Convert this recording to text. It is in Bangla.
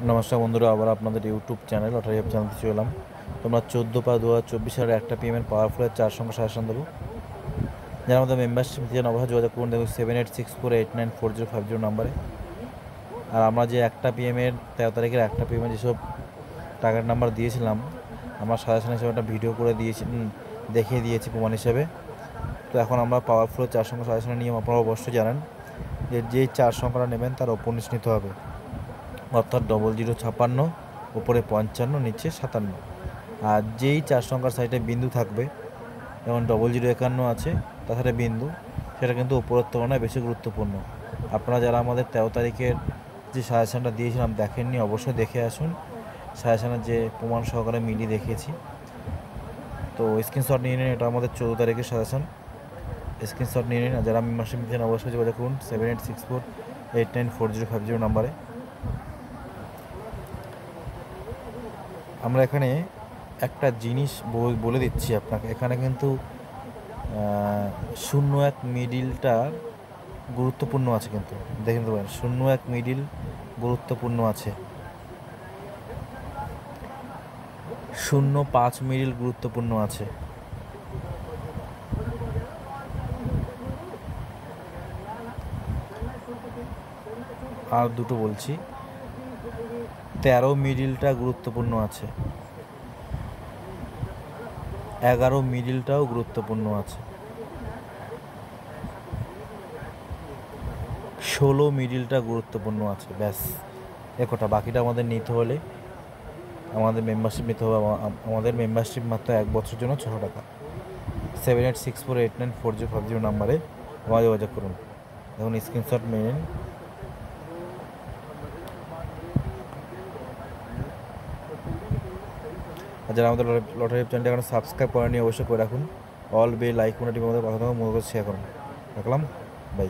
নমস্কার বন্ধুরা, আবার আপনাদের ইউটিউব চ্যানেল লটারি অ্যাপ জানতে চলাম। তোমরা 14/5/2024 সালের 1টা PM পাওয়ারফুলের 4 সংখ্যা সাজেশন দেবো। যারা আমাদের মেম্বারশিপ নিতে চান অবশ্যই যোগাযোগ করুন, দেখুন 7864894050 নাম্বারে। আর আমরা যে 1টা PM 13 তারিখের 1টা PM যেসব টাকার নাম্বার দিয়েছিলাম, আমরা সাজেশন হিসেবে একটা ভিডিও করে দিয়েছি, দেখিয়ে দিয়েছি প্রমাণ হিসেবে। তো এখন আমরা পাওয়ারফুলের 4 সংখ্যা সাজেশনের নিয়ম আপনারা অবশ্যই জানেন যে যেই 4 সংখ্যাটা নেবেন তার অপোনেন্স নিতে হবে, অর্থাৎ 0056, উপরে 55, নিচে 57। আর যেই 4 সংখ্যার সাইডে বিন্দু থাকবে, যেমন 0051 আছে তার সাথে বিন্দু, সেটা কিন্তু উপরের তুলনায় বেশি গুরুত্বপূর্ণ। আপনারা যারা আমাদের 13 তারিখের যে সাজেশনটা দিয়েছিলাম দেখেননি, অবশ্যই দেখে আসুন। সাজেশনের যে প্রমাণ সহকারে মিলিয়ে দেখিয়েছি, তো স্ক্রিনশট নিয়ে নিন। এটা আমাদের 14 তারিখের সাজেশন, স্ক্রিনশট নিয়ে নিন। আর যারা মেম্বারশিপ নিচ্ছেন অবশ্যই যোগাযোগ করুন 7864894050 নাম্বারে। আমরা এখানে একটা জিনিস বলে দিচ্ছি আপনাকে, এখানে কিন্তু 01 মিডিলটা গুরুত্বপূর্ণ আছে, কিন্তু দেখে নিতে পারেন 01 মিডিল গুরুত্বপূর্ণ আছে, 05 মিডিল গুরুত্বপূর্ণ আছে। আর দুটো বলছি, 13 মিডিলটা গুরুত্বপূর্ণ আছে, 11 মিডিলটাও গুরুত্বপূর্ণ আছে, 16 মিডিলটা গুরুত্বপূর্ণ আছে। ব্যাস একটা, বাকিটা আমাদের নিতে হলে আমাদের মেম্বারশিপ নিতে হবে। আমাদের মেম্বারশিপ মাত্র 1 বছরের জন্য 600 টাকা। 7864894050 নাম্বারে আমাদের যোগাযোগ করুন। এখন স্ক্রিনশট নিয়ে নিন। আর যারা আমাদের লটারি চ্যানেলটা এখন সাবস্ক্রাইব করেনি অবশ্যই করে রাখুন। অল বেল আইকনটি আমাদের কথা মনে করে শেয়ার করুন। রাখলাম, বাই।